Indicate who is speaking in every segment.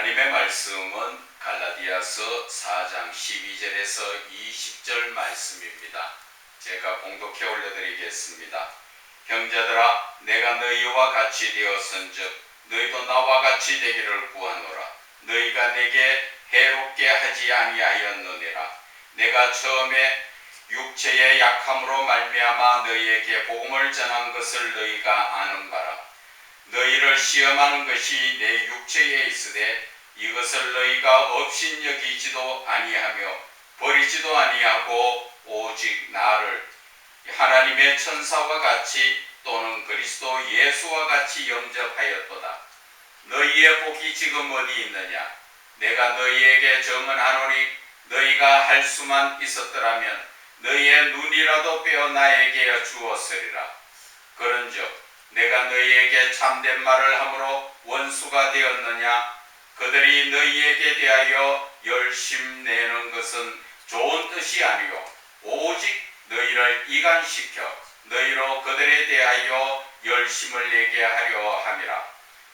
Speaker 1: 하나님의 말씀은 갈라디아서 4장 12절에서 20절 말씀입니다. 제가 봉독해 올려드리겠습니다. 형제들아, 내가 너희와 같이 되었은즉 너희도 나와 같이 되기를 구하노라. 너희가 내게 해롭게 하지 아니하였느니라. 내가 처음에 육체의 약함으로 말미암아 너희에게 복음을 전한 것을 너희가 아는 바라. 너희를 시험하는 것이 내 육체에 있으되 이것을 너희가 업신여기지도 아니하며 버리지도 아니하고 오직 나를 하나님의 천사와 같이 또는 그리스도 예수와 같이 영접하였도다. 너희의 복이 지금 어디 있느냐? 내가 너희에게 증언하노니 너희가 할 수만 있었더라면 너희의 눈이라도 빼어 나에게 주었으리라. 그런즉 내가 너희에게 참된 말을 함으로 원수가 되었느냐? 그들이 너희에게 대하여 열심 내는 것은 좋은 뜻이 아니요 오직 너희를 이간시켜 너희로 그들에 대하여 열심을 내게 하려 함이라.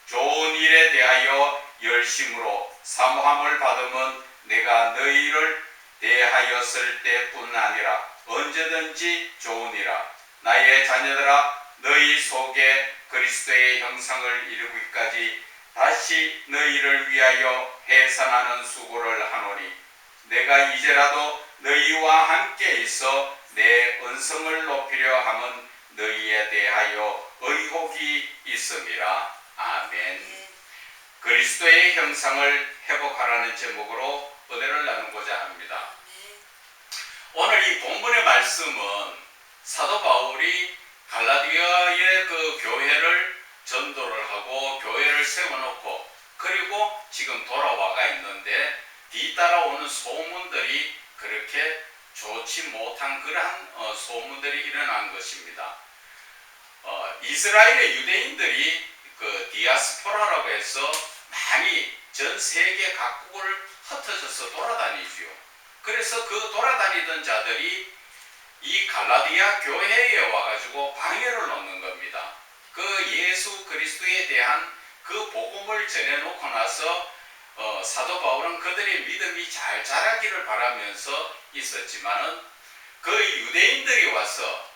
Speaker 1: 좋은 일에 대하여 열심으로 사모함을 받으면 내가 너희를 대하였을 때뿐 아니라 언제든지 좋으니라. 나의 자녀들아, 너희 속에 그리스도의 형상을 이루기까지 다시 너희를 위하여 해산하는 수고를 하노니 내가 이제라도 너희와 함께 있어 내 은성을 높이려 함은 너희에 대하여 의혹이 있음이라. 아멘. 그리스도의 형상을 회복하라는 제목으로 은혜를 나누고자 합니다. 오늘 이 본문의 말씀은 사도 바울이 갈라디아의 그 교회를 전도를 하고 교회를 세워놓고 그리고 지금 돌아와가 있는데 뒤따라오는 소문들이 그렇게 좋지 못한 그러한 소문들이 일어난 것입니다. 이스라엘의 유대인들이 그 디아스포라라고 해서 많이 전 세계 각국을 흩어져서 돌아다니지요. 그래서 그 돌아다니던 자들이 이 갈라디아 교회에 와가지고 방해를 놓는 겁니다. 그 예수 그리스도에 대한 그 복음을 전해놓고 나서 사도 바울은 그들의 믿음이 잘 자라기를 바라면서 있었지만은 그 유대인들이 와서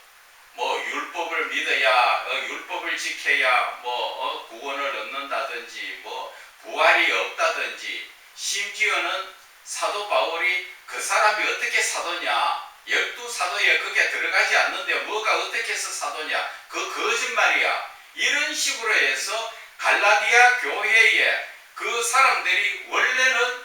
Speaker 1: 뭐 율법을 믿어야 율법을 지켜야 뭐 구원을 얻는다든지 뭐 부활이 없다든지 심지어는 사도 바울이 그 사람이 어떻게 사도냐 12사도에 그게 들어가지 않는데 뭐가 어떻게 해서 사도냐 그 거짓말이야 이런 식으로 해서 갈라디아 교회에 그 사람들이 원래는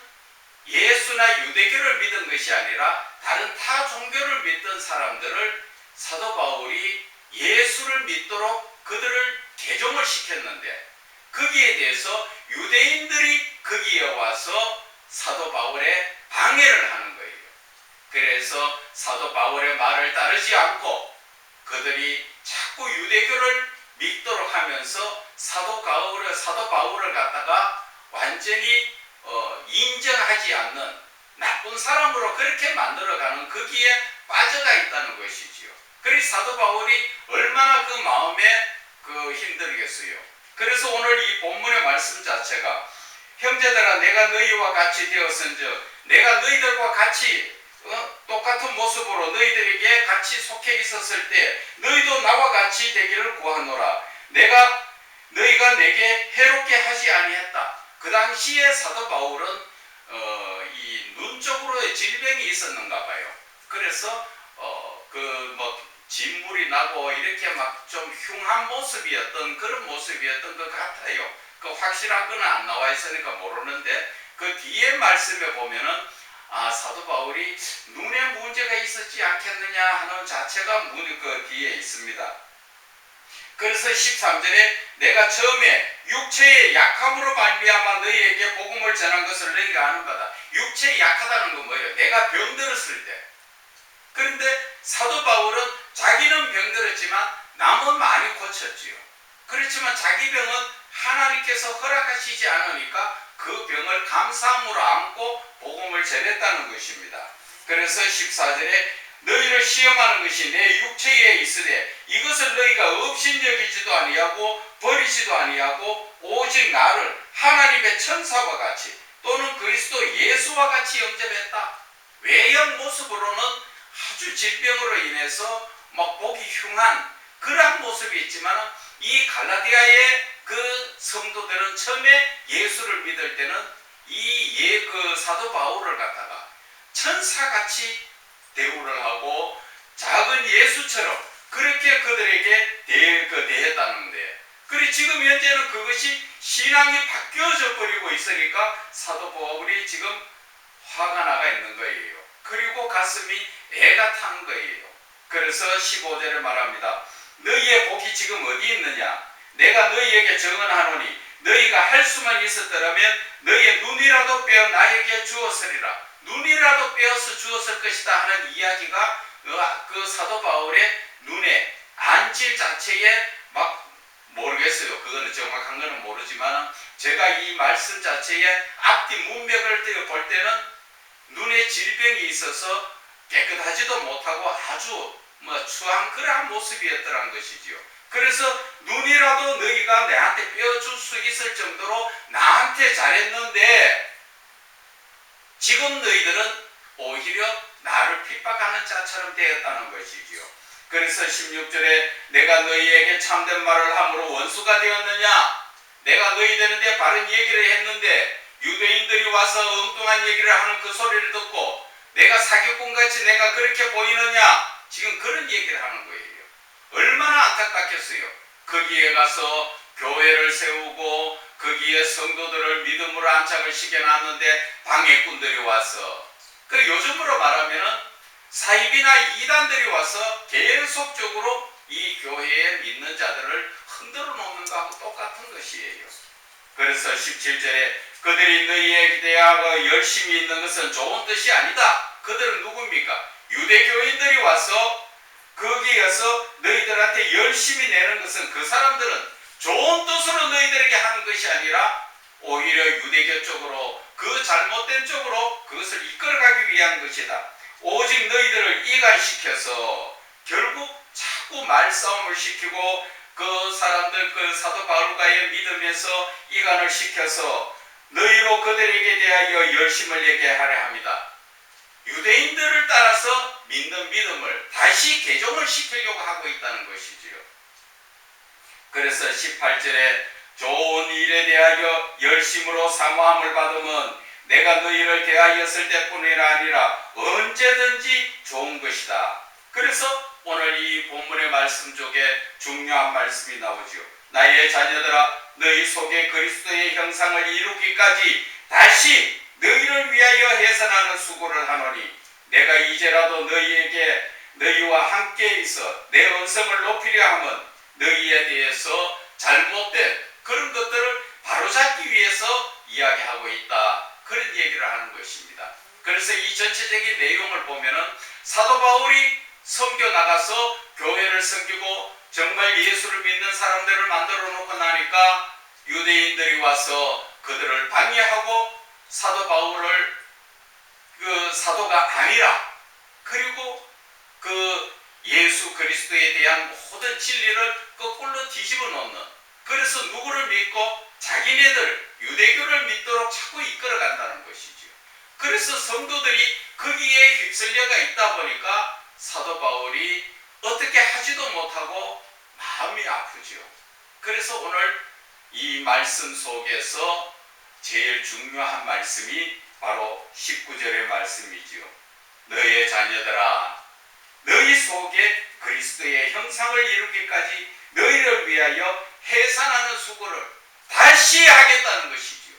Speaker 1: 예수나 유대교를 믿은 것이 아니라 다른 타 종교를 믿던 사람들을 사도 바울이 예수를 믿도록 그들을 개종을 시켰는데 거기에 대해서 유대인들이 거기에 와서 사도 바울의 방해를 하는 거예요. 그래서 사도 바울의 말을 따르지 않고 그들이 자꾸 유대교를 믿도록 하면서 사도 바울을 갖다가 완전히 인정하지 않는 나쁜 사람으로 그렇게 만들어가는 거기에 빠져가 있다는 것이지요. 그래서 사도 바울이 얼마나 그 마음에 힘들겠어요. 그래서 오늘 이 본문의 말씀 자체가 형제들아 내가 너희와 같이 되었은즉 내가 너희들과 같이 똑같은 모습으로 너희들에게 같이 속해 있었을 때 너희도 나와 같이 되기를 구하노라. 너희가 내게 해롭게 하지 아니했다. 그 당시에 사도 바울은 이 눈 쪽으로 질병이 있었는가 봐요. 그래서 진물이 나고 이렇게 막 좀 흉한 모습이었던 그런 모습이었던 것 같아요. 그 확실한 건 안 나와 있으니까 모르는데 그 뒤에 말씀에 보면은 사도 바울이 눈에 문제가 있었지 않겠느냐 하는 자체가 그 뒤에 있습니다. 그래서 13절에 내가 처음에 육체의 약함으로 말미암아 너희에게 복음을 전한 것을 너희가 아는 바다. 육체에 약하다는 건 뭐예요? 내가 병들었을 때. 그런데 사도 바울은 자기는 병들었지만 남은 많이 고쳤지요. 그렇지만 자기 병은 하나님께서 허락하시지 않으니까 그 병을 감사함으로 안고 복음을 전했다는 것입니다. 그래서 14절에 너희를 시험하는 것이 내 육체에 있으되 이것을 너희가 업신여기지도 아니하고 버리지도 아니하고 오직 나를 하나님의 천사와 같이 또는 그리스도 예수와 같이 영접했다. 외형 모습으로는 아주 질병으로 인해서 막 보기 흉한 그러한 모습이 있지만 이 갈라디아의 그 성도들은 처음에 예수를 믿을 때는 그 사도 바울을 갖다가 천사같이 대우를 하고 작은 예수처럼 그렇게 그들에게 대했다는데, 그리고 지금 현재는 그것이 신앙이 바뀌어져 버리고 있으니까 사도 바울이 지금 화가 나가 있는 거예요. 그리고 가슴이 애가 탄 거예요. 그래서 15절에 말합니다. 너희의 복이 지금 어디 있느냐? 내가 너희에게 증언하노니 너희가 할 수만 있었더라면 너희의 눈이라도 빼어 나에게 주었으리라. 눈이라도 빼어서 주었을 것이다 하는 이야기가 그 사도 바울의 눈에 안질 자체에 막 모르겠어요. 그거는 정확한 거는 모르지만 제가 이 말씀 자체에 앞뒤 문맥을 볼 때는 눈에 질병이 있어서 깨끗하지도 못하고 아주 추한 그러한 모습이었더란 것이지요. 그래서 눈이라도 너희가 내한테 빼어줄 수 있을 정도로 나한테 잘했는데 지금 너희들은 오히려 나를 핍박하는 자처럼 되었다는 것이지요. 그래서 16절에 내가 너희에게 참된 말을 함으로 원수가 되었느냐? 내가 너희 되는데 바른 얘기를 했는데 유대인들이 와서 엉뚱한 얘기를 하는 그 소리를 듣고 내가 사기꾼같이 내가 그렇게 보이느냐? 지금 그런 얘기를 하는 거예요. 얼마나 안타깝겠어요. 거기에 가서 교회를 세우고 거기에 성도들을 믿음으로 안착을 시켜놨는데 방해꾼들이 와서, 그 요즘으로 말하면 사입이나 이단들이 와서 계속적으로 이 교회에 믿는 자들을 흔들어 놓는 것하고 똑같은 것이에요. 그래서 17절에 그들이 너희에 대하여 열심히 있는 것은 좋은 뜻이 아니다. 그들은 누굽니까? 유대교인들이 와서 거기에서 너희들한테 열심히 내는 것은 그 사람들은 좋은 뜻으로 너희들에게 하는 것이 아니라 오히려 유대교 쪽으로 그 잘못된 쪽으로 그것을 이끌어가기 위한 것이다. 오직 너희들을 이간시켜서 결국 자꾸 말싸움을 시키고 그 사람들 그 사도 바울과의 믿음에서 이간을 시켜서 너희로 그들에게 대하여 열심을 내게 하려 합니다. 유대인들을 따라서 믿는 믿음을 다시 개종을 시키려고 하고 있다는 것이지요. 그래서 18절에 좋은 일에 대하여 열심으로 사모함을 받으면 내가 너희를 대하였을 때뿐이 아니라 언제든지 좋은 것이다. 그래서 오늘 이 본문의 말씀 쪽에 중요한 말씀이 나오죠. 나의 자녀들아 너희 속에 그리스도의 형상을 이루기까지 다시 너희를 위하여 해산하는 수고를 하노니 내가 이제라도 너희에게 너희와 함께 있어 내 언성을 높이려 하면 너희에 대해서 잘못된 그런 것들을 바로잡기 위해서 이야기하고 있다. 그런 얘기를 하는 것입니다. 그래서 이 전체적인 내용을 보면은 사도 바울이 선교 나가서 교회를 섬기고 정말 예수를 믿는 사람들을 만들어 놓고 나니까 유대인들이 와서 그들을 방해하고 사도 바울을 그 사도가 아니라 그리고 그 예수 그리스도에 대한 모든 진리를 거꾸로 뒤집어 놓는, 그래서 누구를 믿고 자기네들 유대교를 믿도록 자꾸 이끌어 간다는 것이죠. 그래서 성도들이 거기에 휩쓸려가 있다 보니까 사도 바울이 어떻게 하지도 못하고 마음이 아프죠. 그래서 오늘 이 말씀 속에서 제일 중요한 말씀이 바로 19절의 말씀이지요. 너의 자녀들아 너희 속에 그리스도의 형상을 이루기까지 너희를 위하여 해산하는 수고를 다시 하겠다는 것이지요.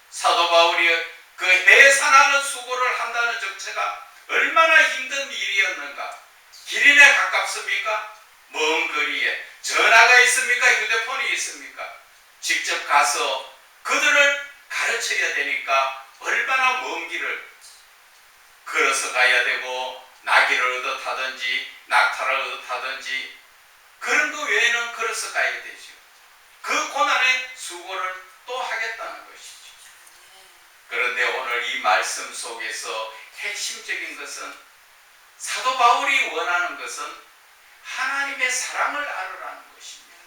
Speaker 1: 사도 바울이 그 해산하는 수고를 한다는 정체가 얼마나 힘든 일이었는가. 길이나 가깝습니까? 먼 거리에 전화가 있습니까? 휴대폰이 있습니까? 직접 가서 그들을 가르쳐야 되니까 얼마나 먼 길을 걸어서 가야 되고 나귀를 얻어 타든지 낙타를 얻어 타든지 그런 거 외에는 걸어서 가야 되죠. 그 고난의 수고를 또 하겠다는 것이죠. 그런데 오늘 이 말씀 속에서 핵심적인 것은 사도 바울이 원하는 것은 하나님의 사랑을 알으라는 것입니다.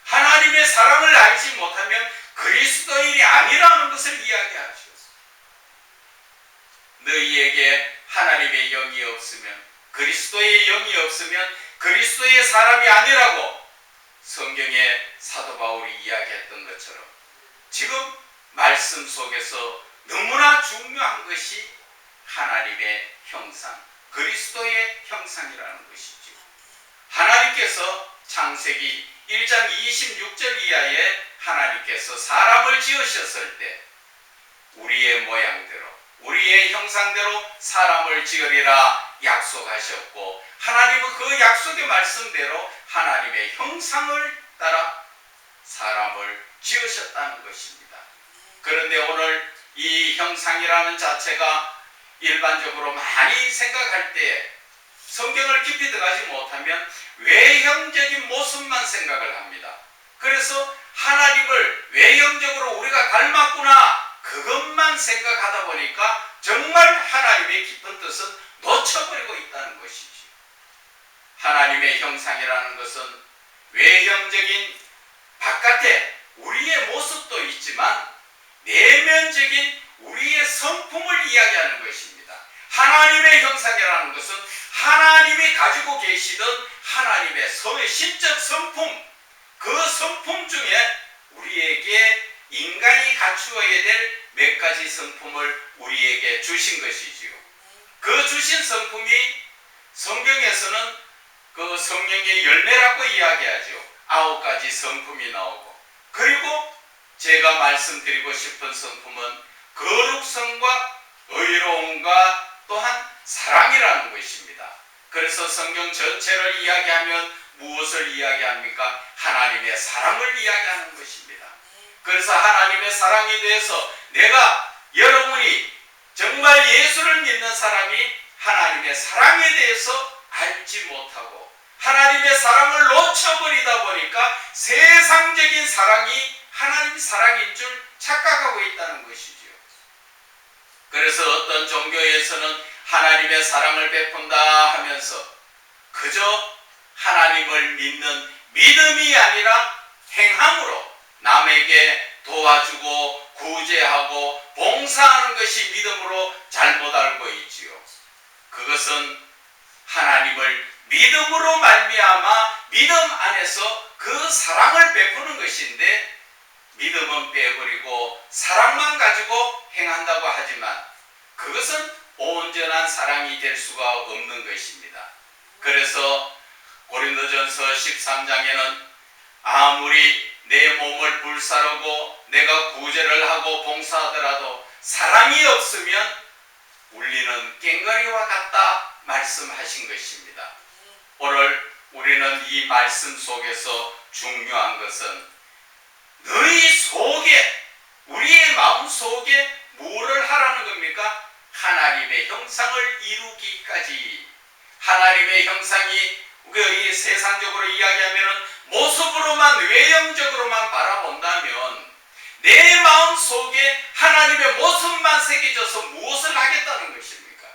Speaker 1: 하나님의 사랑을 알지 못하면 그리스도인이 아니라는 것을 이야기하죠. 너희에게 하나님의 영이 없으면, 그리스도의 영이 없으면 그리스도의 사람이 아니라고 성경에 사도 바울이 이야기했던 것처럼 지금 말씀 속에서 너무나 중요한 것이 하나님의 형상, 그리스도의 형상이라는 것이죠. 하나님께서 창세기 1장 26절 이하에 하나님께서 사람을 지으셨을 때 우리의 모양대로, 우리의 형상대로 사람을 지으리라 약속하셨고, 하나님은 그 약속의 말씀대로 하나님의 형상을 따라 사람을 지으셨다는 것입니다. 그런데 오늘 이 형상이라는 자체가 일반적으로 많이 생각할 때 성경을 깊이 들어가지 못하면 외형적인 모습만 생각을 합니다. 그래서 하나님을 외형적으로 우리가 닮았구나, 그것만 생각하다 보니까 정말 하나님의 깊은 뜻은 놓쳐버리고 있다는 것이지. 하나님의 형상이라는 것은 외형적인 바깥에 우리의 모습도 있지만 내면적인 우리의 성품을 이야기하는 것입니다. 하나님의 형상이라는 것은 하나님이 가지고 계시던 하나님의 신적 성품, 그 성품 중에 우리에게 인간이 갖추어야 될 몇 가지 성품을 우리에게 주신 것이지요. 그 주신 성품이 성경에서는 그 성령의 열매라고 이야기하죠. 9가지 성품이 나오고, 그리고 제가 말씀드리고 싶은 성품은 거룩성과 의로움과 또한 사랑이라는 것입니다. 그래서 성경 전체를 이야기하면 무엇을 이야기합니까? 하나님의 사랑을 이야기하는 것입니다. 그래서 하나님의 사랑에 대해서 내가, 여러분이 정말 예수를 믿는 사람이 하나님의 사랑에 대해서 알지 못하고 하나님의 사랑을 놓쳐버리다 보니까 세상적인 사랑이 하나님 사랑인 줄 착각하고 있다는 것이죠. 그래서 어떤 종교에서는 하나님의 사랑을 베푼다 하면서 그저 하나님을 믿는 믿음이 아니라 행함으로 남에게 도와주고 구제하고 봉사하는 것이 믿음으로 잘못 알고 있지요. 그것은 하나님을 믿음으로 말미암아 믿음 안에서 그 사랑을 베푸는 것인데, 믿음은 빼버리고 사랑만 가지고 행한다고 하지만 그것은 온전한 사랑이 될 수가 없는 것입니다. 그래서 고린도전서 13장에는 아무리 내 몸을 불사르고 내가 구제를 하고 봉사하더라도 사랑이 없으면 울리는 꽹과리와 같다 말씀하신 것입니다. 오늘 우리는 이 말씀 속에서 중요한 것은 너희 속에, 우리의 마음 속에 뭐를 하라는 겁니까? 하나님의 형상을 이루기까지. 하나님의 형상이 이 세상적으로 이야기하면 모습으로만, 외형적으로만 바라본다면 내 마음 속에 하나님의 모습만 새겨져서 무엇을 하겠다는 것입니까?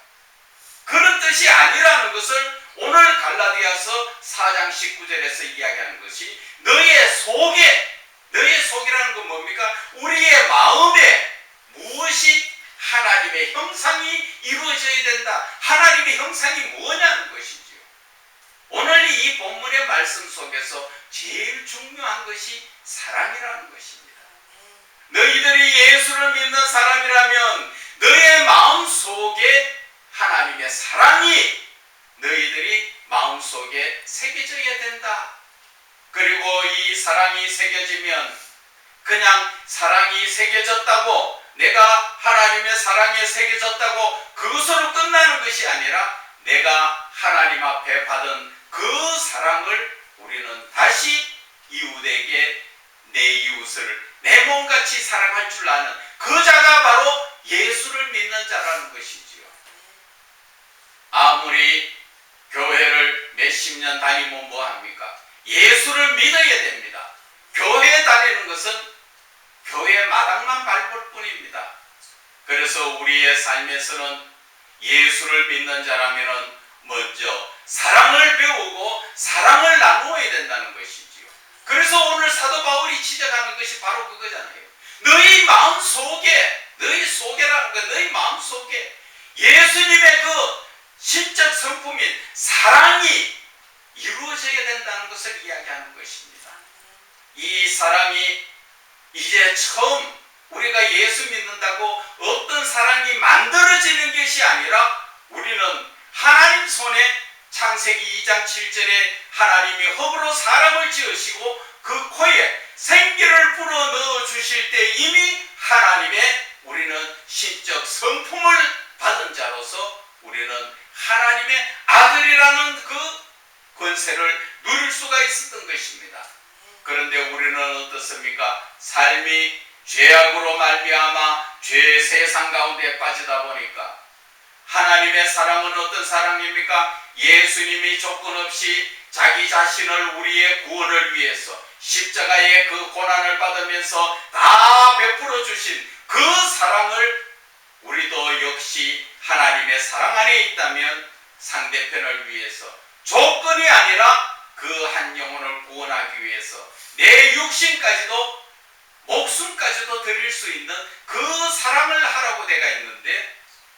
Speaker 1: 그런 뜻이 아니라는 것을 오늘 갈라디아서 4장 19절에서 이야기하는 것이, 너의 속에, 너의 속이라는 건 뭡니까? 우리의 마음에 무엇이 하나님의 형상이 이루어져야 된다. 하나님의 형상이 뭐냐는 것이지요. 오늘 이 본문의 말씀 속에서 제일 중요한 것이 사랑이라는 것입니다. 너희들이 예수를 믿는 사람이라면 너의 마음 속에 하나님의 사랑이 너희들이 마음 속에 새겨져야 된다. 그리고 이 사랑이 새겨지면 그냥 사랑이 새겨졌다고, 내가 하나님의 사랑에 새겨졌다고 그것으로 끝나는 것이 아니라 내가 하나님 앞에 받은 그 사랑을 우리는 다시 이웃에게 내 이웃을 내 몸같이 사랑할 줄 아는 그 자가 바로 예수를 믿는 자라는 것이지요. 아무리 교회를 몇십 년 다니면 뭐합니까? 예수를 믿어야 됩니다. 교회에 다니는 것은 교회 마당만 밟을 뿐입니다. 그래서 우리의 삶에서는 예수를 믿는 자라면 먼저 사랑을 배우고 사랑을 나누어야 된다는 것이지요. 그래서 오늘 사도 바울이 지적하는 것이 바로 그거잖아요. 너희 마음 속에, 너희 속에라는 거, 너희 마음 속에 예수님의 그 신적 성품인 사랑이 이루어져야 된다는 것을 이야기하는 것입니다. 이 사랑이 이제 처음 우리가 예수 믿는다고 어떤 사랑이 만들어지는 것이 아니라 우리는 하나님 손에 창세기 2장 7절에 하나님이 흙으로 사람을 지으시고 그 코에 생기를 불어 넣어 주실 때 이미 하나님의 우리는 신적 성품을 받은 자로서 우리는 하나님의 아들이라는 그 권세를 누릴 수가 있었던 것입니다. 그런데 우리는 어떻습니까? 삶이 죄악으로 말미암아 죄의 세상 가운데 빠지다 보니까 하나님의 사랑은 어떤 사랑입니까? 예수님이 조건 없이 자기 자신을 우리의 구원을 위해서 십자가의 그 고난을 받으면서 다 베풀어 주신 그 사랑을 우리도 역시 하나님의 사랑 안에 있다면 상대편을 위해서 조건이 아니라 그 한 영혼을 구원하기 위해서 내 육신까지도 목숨까지도 드릴 수 있는 그 사랑을 하라고 되가 있는데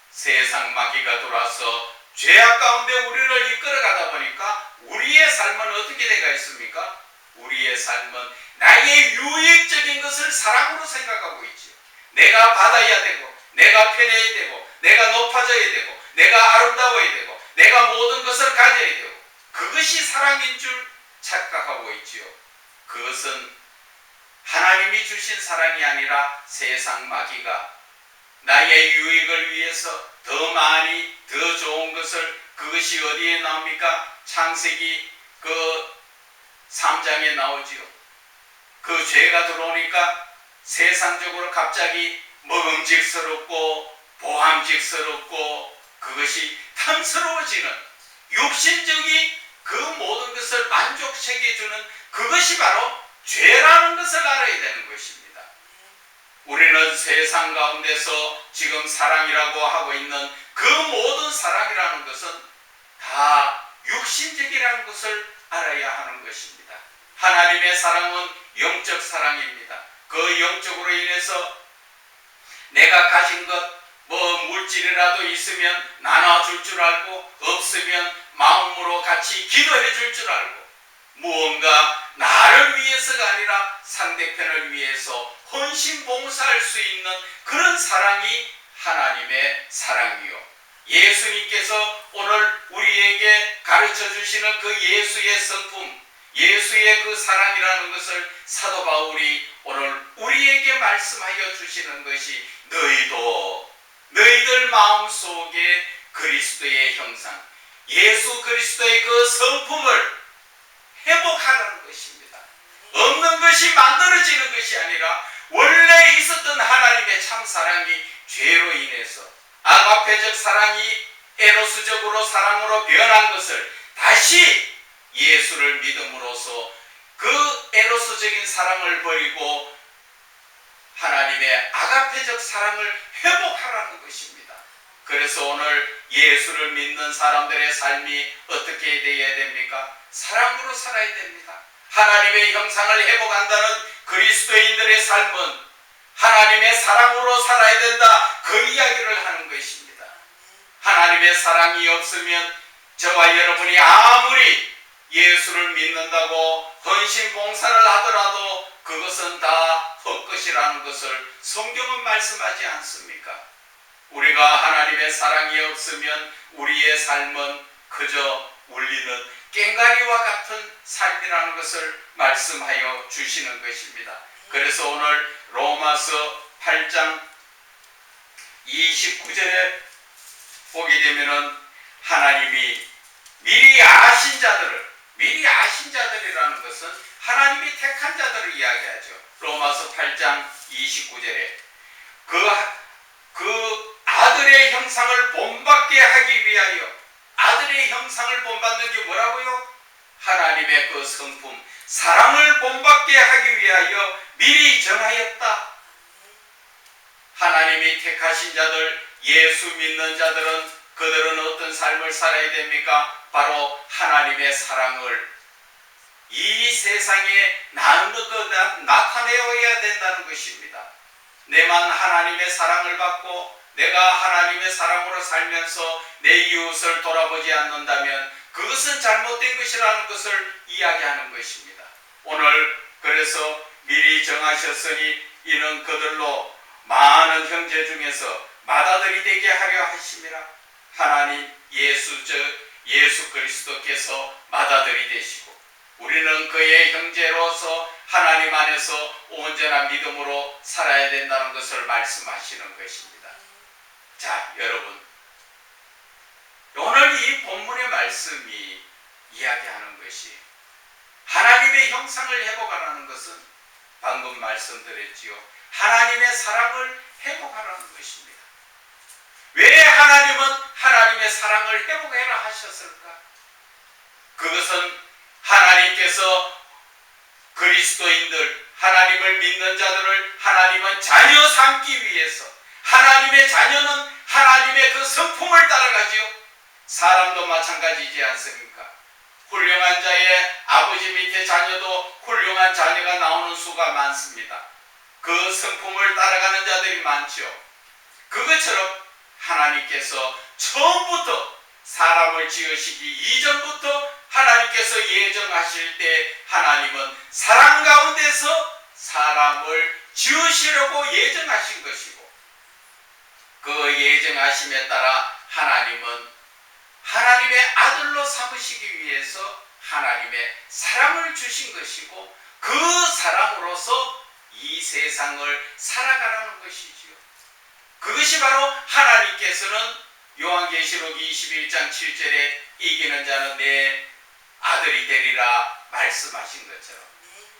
Speaker 1: 세상 마귀가 들어와서 죄악 가운데 우리를 이끌어가다 보니까 우리의 삶은 어떻게 되가 있습니까? 우리의 삶은 나의 유익적인 것을 사랑으로 생각하고 있지요. 내가 받아야 되고 내가 편해야 되고 내가 높아져야 되고 내가 아름다워야 되고 내가 모든 것을 가져야 되고 그것이 사랑인 줄 착각하고 있지요. 그것은 하나님이 주신 사랑이 아니라 세상 마귀가 나의 유익을 위해서 더 많이 더 좋은 것을 그것이 어디에 나옵니까? 창세기 그 3장에 나오지요. 그 죄가 들어오니까 세상적으로 갑자기 먹음직스럽고 보함직스럽고 그것이 탐스러워지는 육신적인 그 모든 것을 만족시켜주는 그것이 바로 죄라는 것을 알아야 되는 것입니다. 우리는 세상 가운데서 지금 사랑이라고 하고 있는 그 모든 사랑이라는 것은 다 육신적이라는 것을 알아야 하는 것입니다. 하나님의 사랑은 영적 사랑입니다. 그 영적으로 인해서 내가 가진 것 물질이라도 있으면 나눠줄 줄 알고 없으면 마음으로 같이 기도해 줄 줄 알고 무언가 나를 위해서가 아니라 상대편을 위해서 헌신 봉사할 수 있는 그런 사랑이 하나님의 사랑이요. 예수님께서 오늘 우리에게 가르쳐 주시는 그 예수의 성품, 예수의 그 사랑이라는 것을 사도 바울이 오늘 우리에게 말씀하여 주시는 것이 너희들 마음속에 그리스도의 형상, 예수 그리스도의 그 성품을 회복하는 것입니다. 없는 것이 만들어지는 것이 아니라 원래 있었던 하나님의 참 사랑이 죄로 인해서 아가페적 사랑이 에로스적으로 사랑으로 변한 것을 다시 예수를 믿음으로써 그 에로스적인 사랑을 버리고 하나님의 아가페적 사랑을 회복하라는 것입니다. 그래서 오늘 예수를 믿는 사람들의 삶이 어떻게 되어야 됩니까? 사랑으로 살아야 됩니다. 하나님의 형상을 회복한다는 그리스도인들의 삶은 하나님의 사랑으로 살아야 된다. 그 이야기를 하는 것입니다. 하나님의 사랑이 없으면 저와 여러분이 아무리 예수를 믿는다고 헌신 봉사를 하더라도 그것은 다 헛것이라는 것을 성경은 말씀하지 않습니까? 우리가 하나님의 사랑이 없으면 우리의 삶은 그저 울리는 꽹과리와 같은 삶이라는 것을 말씀하여 주시는 것입니다. 그래서 오늘 로마서 8장 29절에 보게 되면은 하나님이 미리 아신 자들이라는 것은 하나님이 택한 자들을 이야기하죠. 로마서 8장 29절에 그 아들의 형상을 본받게 하기 위하여, 아들의 형상을 본받는 게 뭐라고요? 하나님의 그 성품, 사랑을 본받게 하기 위하여 미리 정하였다. 하나님이 택하신 자들, 예수 믿는 자들은 그들은 어떤 삶을 살아야 됩니까? 바로 하나님의 사랑을 이 세상에 나타내어야 된다는 것입니다. 내만 하나님의 사랑을 받고 내가 하나님의 사랑으로 살면서 내 이웃을 돌아보지 않는다면 그것은 잘못된 것이라는 것을 이야기하는 것입니다. 오늘 그래서 미리 정하셨으니 이는 그들로 많은 형제 중에서 맏아들이 되게 하려 하심이라. 하나님 예수 그리스도께서 맏아들이 되시고 우리는 그의 형제로서 하나님 안에서 온전한 믿음으로 살아야 된다는 것을 말씀하시는 것입니다. 자, 여러분, 오늘 이 본문의 말씀이 이야기하는 것이 하나님의 형상을 회복하라는 것은 방금 말씀드렸지요. 하나님의 사랑을 회복하라는 것입니다. 왜 하나님은 하나님의 사랑을 회복해라 하셨을까? 그것은 하나님께서 그리스도인들, 하나님을 믿는 자들을 하나님은 자녀 삼기 위해서, 하나님의 자녀는 하나님의 그 성품을 따라가지요. 사람도 마찬가지지 않습니까? 훌륭한 자의 아버지 밑에 자녀도 훌륭한 자녀가 나오는 수가 많습니다. 그 성품을 따라가는 자들이 많죠. 그것처럼 하나님께서 처음부터 사람을 지으시기 이전부터 하나님께서 예정하실 때 하나님은 사랑 가운데서 사람을 지으시려고 예정하신 것이고, 그 예정하심에 따라 하나님은 하나님의 아들로 삼으시기 위해서 하나님의 사랑을 주신 것이고, 그 사랑으로서 이 세상을 살아가라는 것이지요. 그것이 바로 하나님께서는 요한계시록 21장 7절에 이기는 자는 내 아들이 되리라 말씀하신 것처럼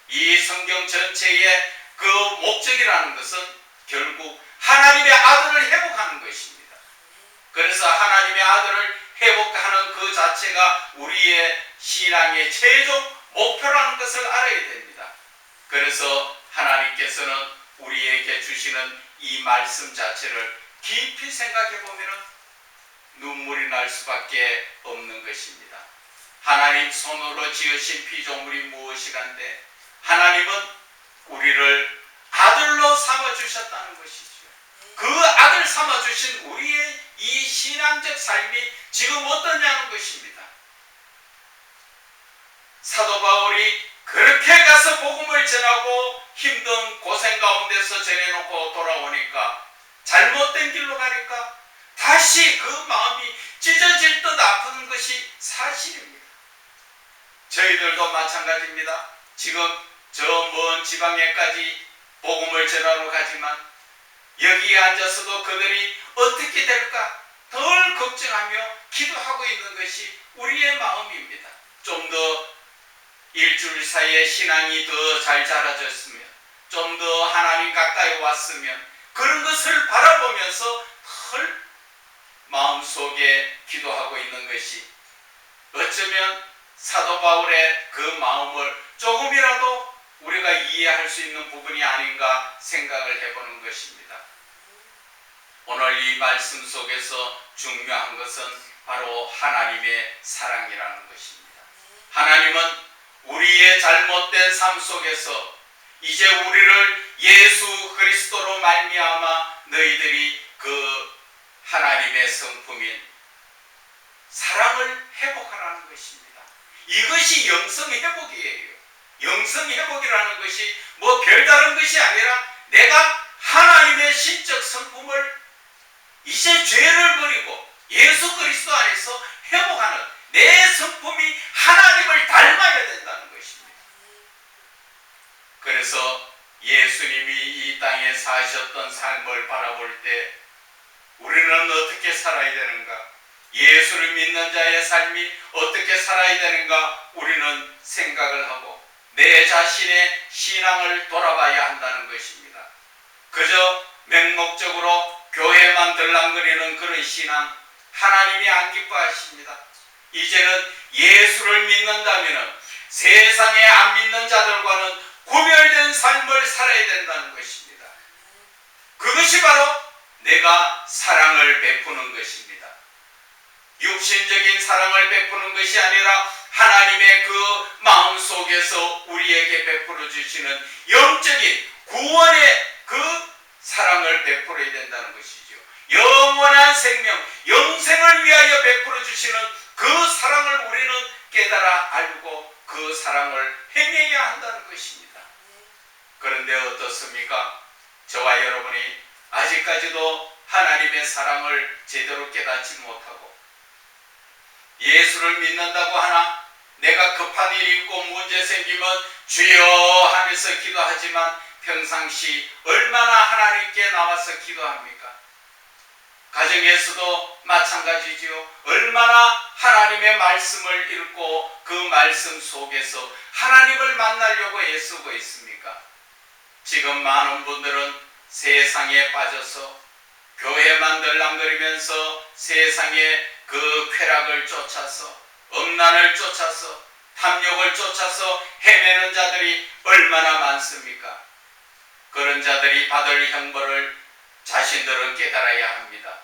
Speaker 1: 이 성경 전체의 그 목적이라는 것은 결국 하나님의 아들을 회복하는 것입니다. 그래서 하나님의 아들을 회복하는 그 자체가 우리의 신앙의 최종 목표라는 것을 알아야 됩니다. 그래서 하나님께서는 우리에게 주시는 이 말씀 자체를 깊이 생각해 보면 눈물이 날 수밖에 없는 것입니다. 하나님 손으로 지으신 피조물이 무엇이간데 하나님은 우리를 아들로 삼아주셨다는 것이죠. 그 아들 삼아주신 우리의 이 신앙적 삶이 지금 어떠냐는 것입니다. 사도 바울이 그렇게 가서 복음을 전하고 힘든 고생 가운데서 전해놓고 돌아오니까 잘못된 길로 가니까 다시 그 마음이 찢어질 듯 아픈 것이 사실입니다. 저희들도 마찬가지입니다. 지금 저 먼 지방에까지 복음을 전하러 가지만 여기에 앉아서도 그들이 어떻게 될까 덜 걱정하며 기도하고 있는 것이 우리의 마음입니다. 좀 더 일주일 사이에 신앙이 더 잘 자라졌으면, 좀 더 하나님 가까이 왔으면 그런 것을 바라보면서 덜 마음속에 기도하고 있는 것이 어쩌면 사도 바울의 그 마음을 조금이라도 우리가 이해할 수 있는 부분이 아닌가 생각을 해보는 것입니다. 오늘 이 말씀 속에서 중요한 것은 바로 하나님의 사랑이라는 것입니다. 하나님은 우리의 잘못된 삶 속에서 이제 우리를 예수 그리스도로 말미암아 너희들이 그 하나님의 성품인 사랑을 회복하라는 것입니다. 이것이 영성 회복이에요. 영성 회복이라는 것이 뭐 별다른 것이 아니라 내가 하나님의 신적 성품을 이제 죄를 버리고 예수 그리스도 안에서 회복하는 내 성품이 하나님을 닮아야 된다는 것입니다. 그래서 예수님이 이 땅에 사셨던 삶을 바라볼 때 우리는 어떻게 살아야 되는가? 예수를 믿는 자의 삶이 어떻게 살아야 되는가? 우리는 생각을 하고 내 자신의 신앙을 돌아봐야 한다는 것입니다. 그저 맹목적으로 교회만 들랑거리는 그런 신앙 하나님이 안 기뻐하십니다. 이제는 예수를 믿는다면 세상에 안 믿는 자들과는 구별된 삶을 살아야 된다는 것입니다. 그것이 바로 내가 사랑을 베푸는 것입니다. 육신적인 사랑을 베푸는 것이 아니라 하나님의 그 마음속에서 우리에게 베풀어 주시는 영적인 구원의 그 사랑을 베풀어야 된다는 것이죠. 영원한 생명, 영생을 위하여 베풀어 주시는 그 사랑을 우리는 깨달아 알고 그 사랑을 행해야 한다는 것입니다. 그런데 어떻습니까? 저와 여러분이 아직까지도 하나님의 사랑을 제대로 깨닫지 못하고 예수를 믿는다고 하나 내가 급한 일이 있고 문제 생기면 주여 하면서 기도하지만 평상시 얼마나 하나님께 나와서 기도합니까? 가정에서도 마찬가지지요. 얼마나 하나님의 말씀을 읽고 그 말씀 속에서 하나님을 만나려고 애쓰고 있습니까? 지금 많은 분들은 세상에 빠져서 교회만 들락거리면서 세상의 그 쾌락을 쫓아서 음란을 쫓아서 탐욕을 쫓아서 헤매는 자들이 얼마나 많습니까? 그런 자들이 받을 형벌을 자신들은 깨달아야 합니다.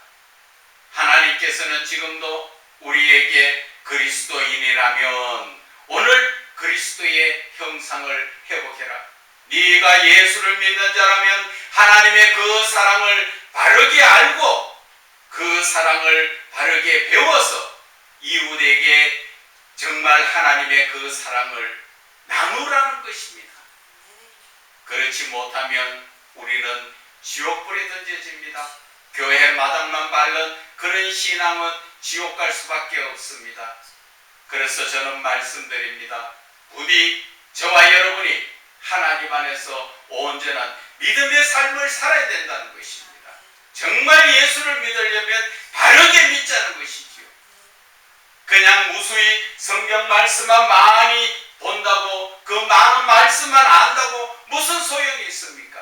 Speaker 1: 하나님께서는 지금도 우리에게 그리스도인이라면 오늘 그리스도의 형상을 회복해라. 네가 예수를 믿는 자라면 하나님의 그 사랑을 바르게 알고 그 사랑을 바르게 배워서 이웃에게 정말 하나님의 그 사랑을 나누라는 것입니다. 그렇지 못하면 우리는 지옥불에 던져집니다. 교회 마당만 밟는 그런 신앙은 지옥 갈 수밖에 없습니다. 그래서 저는 말씀드립니다. 부디 저와 여러분이 하나님 안에서 온전한 믿음의 삶을 살아야 된다는 것입니다. 정말 예수를 믿으려면 바르게 믿자는 것이지요. 그냥 무수히 성경 말씀만 많이 본다고 그 많은 말씀만 안다고 무슨 소용이 있습니까?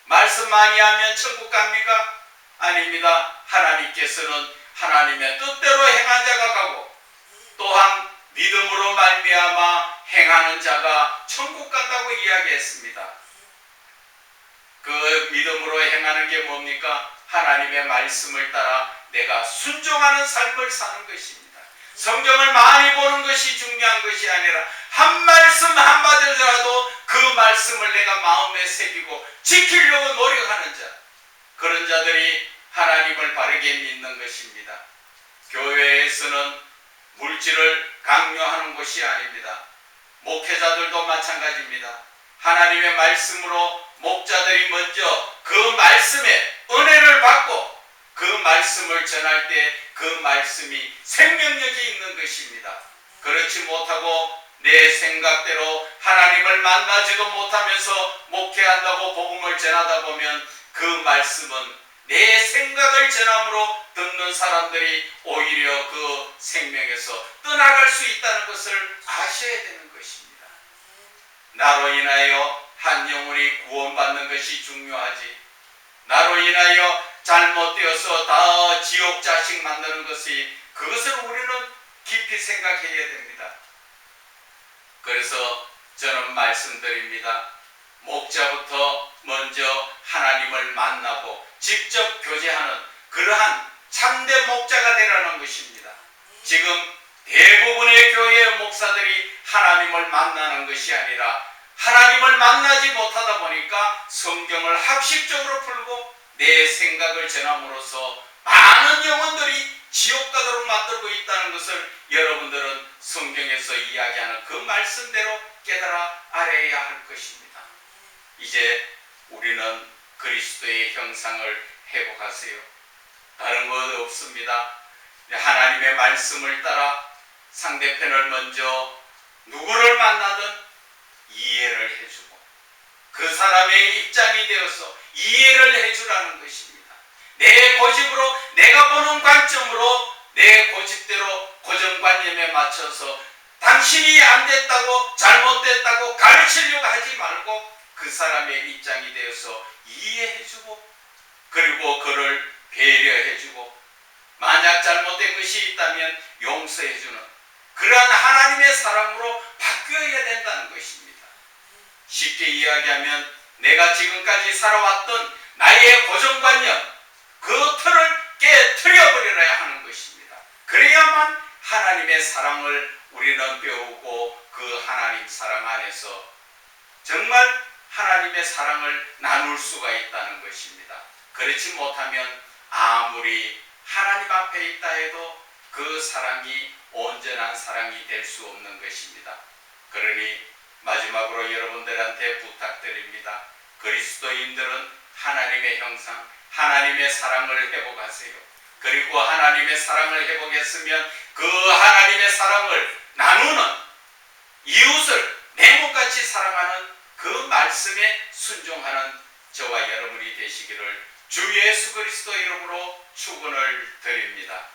Speaker 1: 말씀 많이 하면 천국 갑니까? 아닙니다. 하나님께서는 하나님의 뜻대로 행한 자가 가고 또한 믿음으로 말미암아 행하는 자가 천국 간다고 이야기했습니다. 그 믿음으로 행하는 게 뭡니까? 하나님의 말씀을 따라 내가 순종하는 삶을 사는 것입니다. 성경을 많이 보는 것이 중요한 것이 아니라 한 말씀 한마디라도 그 말씀을 내가 마음에 새기고 지키려고 노력하는 자, 그런 자들이 하나님을 바르게 믿는 것입니다. 교회에서는 물질을 강요하는 것이 아닙니다. 목회자들도 마찬가지입니다. 하나님의 말씀으로 목자들이 먼저 그 말씀에 은혜를 받고 그 말씀을 전할 때 그 말씀이 생명력이 있는 것입니다. 그렇지 못하고 내 생각대로 하나님을 만나지도 못하면서 목회한다고 복음을 전하다 보면 그 말씀은 내 생각을 전함으로 듣는 사람들이 오히려 그 생명에서 떠나갈 수 있다는 것을 아셔야 되는 것입니다. 나로 인하여 한 영혼이 구원받는 것이 중요하지, 나로 인하여 잘못되어서 다 지옥 자식 만드는 것이, 그것을 우리는 깊이 생각해야 됩니다. 그래서 저는 말씀드립니다. 목자부터 먼저 하나님을 만나고 직접 교제하는 그러한 참된 목자가 되라는 것입니다. 지금 대부분의 교회의 목사들이 하나님을 만나는 것이 아니라 하나님을 만나지 못하다 보니까 성경을 학식적으로 풀고 내 생각을 전함으로써 많은 영혼들이 지옥 가도록 만들고 있다는 것을 여러분들은 성경에서 이야기하는 그 말씀대로 깨달아 알아야 할 것입니다. 이제 우리는 그리스도의 형상을 회복하세요. 다른 것 없습니다. 하나님의 말씀을 따라 상대편을 먼저 누구를 만나든 이해를 해주고 그 사람의 입장이 되어서 이해를 해주라는 것입니다. 내 고집으로, 내가 보는 관점으로 내 고집대로 고정관념에 맞춰서 당신이 안 됐다고 잘못됐다고 가르치려고 하지 말고 그 사람의 입장이 되어서 이해해주고 그리고 그를 배려해주고 만약 잘못된 것이 있다면 용서해주는 그러한 하나님의 사랑으로 바뀌어야 된다는 것입니다. 쉽게 이야기하면 내가 지금까지 살아왔던 나의 고정관념, 그 틀을 깨트려버려야 하는 것입니다. 그래야만 하나님의 사랑을 우리는 배우고 그 하나님 사랑 안에서 정말 하나님의 사랑을 나눌 수가 있다는 것입니다. 그렇지 못하면 아무리 하나님 앞에 있다 해도 그 사랑이 온전한 사랑이 될 수 없는 것입니다. 그러니 마지막으로 여러분들한테 부탁드립니다. 그리스도인들은 하나님의 형상, 하나님의 사랑을 회복하세요. 그리고 하나님의 사랑을 회복했으면 그 하나님의 사랑을 나누는, 이웃을 내 몸같이 사랑하는 그 말씀에 순종하는 저와 여러분이 되시기를 주 예수 그리스도 이름으로 축원을 드립니다.